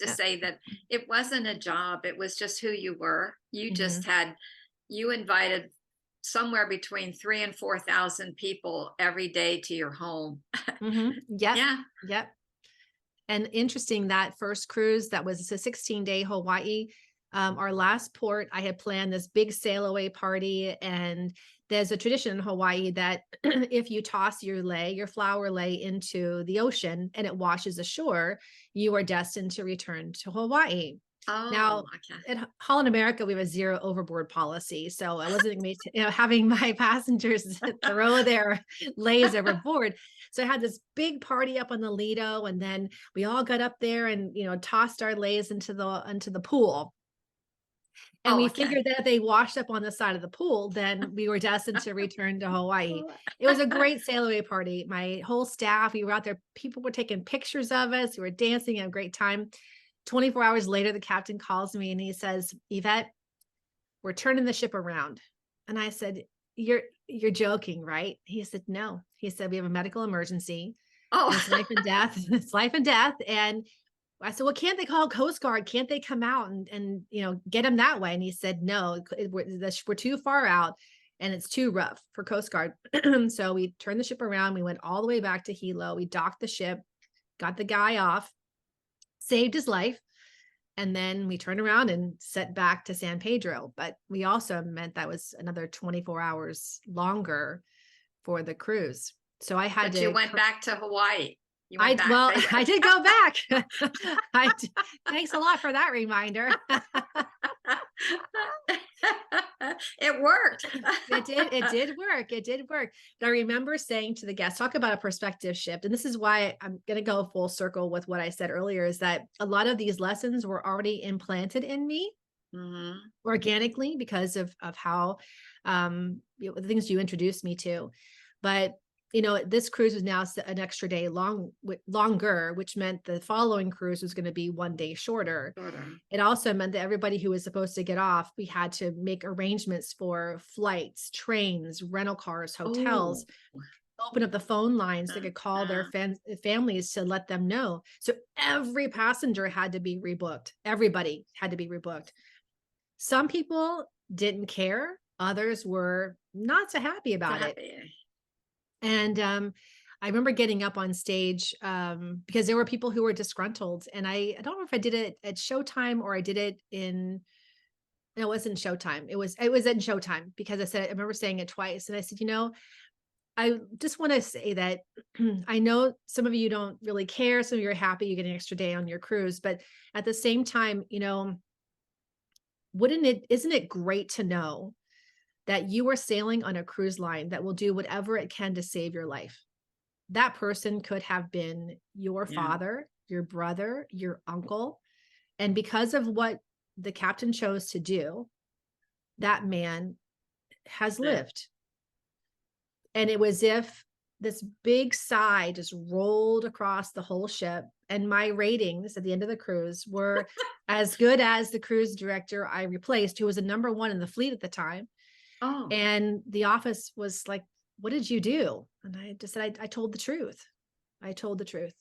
to Yeah. say that it wasn't a job. It was just who you were. Hmm. You invited somewhere between 3 and 4,000 people every day to your home. Hmm. Yep. Yeah. Yep. And interesting, that first cruise, that was a 16-day Hawaii. Our last port, I had planned this big sail away party. And there's a tradition in Hawaii that if you toss your flower lei into the ocean and it washes ashore, you are destined to return to Hawaii. Oh, Now, okay. at Holland America, we have a zero overboard policy. So I wasn't having my passengers throw their leis overboard. So I had this big party up on the Lido, and then we all got up there and tossed our leis into the pool. And Oh, we okay. figured that if they washed up on the side of the pool, then we were destined to return to Hawaii. It was a great sail away party. My whole staff, we were out there. People were taking pictures of us. We were dancing, had a great time. 24 hours later, the captain calls me and he says, Yvette, we're turning the ship around. And I said, you're joking, right? He said, no. He said, we have a medical emergency Oh, and it's life and death. It's life and death. And I said, well, can't they call Coast Guard? Can't they come out and get him that way? And he said, no, we're too far out and it's too rough for Coast Guard. So we turned the ship around. We went all the way back to Hilo. We docked the ship, got the guy off, saved his life. And then we turned around and set back to San Pedro. But we also meant that was another 24 hours longer for the cruise. So I had but you to, went back to Hawaii. You went back. well, I did go back. Thanks a lot for that reminder. It worked. It did work. It did work. But I remember saying to the guests, talk about a perspective shift. And this is why I'm going to go full circle with what I said earlier, is that a lot of these lessons were already implanted in me Mhm. organically because of how the things you introduced me to. But this cruise was now an extra day longer, which meant the following cruise was going to be one day shorter. Shorter. It also meant that everybody who was supposed to get off, we had to make arrangements for flights, trains, rental cars, hotels, Oh. open up the phone lines. They could call their families to let them know. So every passenger had to be rebooked. Everybody had to be rebooked. Some people didn't care. Others were not so happy about it. Happy. And I remember getting up on stage because there were people who were disgruntled. And I don't know if I did it at Showtime or I did it in, no, it wasn't Showtime. It was in Showtime because I remember saying it twice. And I said, I just want to say that I know some of you don't really care. Some of you are happy you get an extra day on your cruise. But at the same time, isn't it great to know that you are sailing on a cruise line that will do whatever it can to save your life? That person could have been your Yeah. father, your brother, your uncle. And because of what the captain chose to do, that man has Yeah. lived. And it was if this big sigh just rolled across the whole ship. And my ratings at the end of the cruise were as good as the cruise director I replaced, who was a number one in the fleet at the time. Oh. And the office was like, what did you do? And I just said, I told the truth. I told the truth.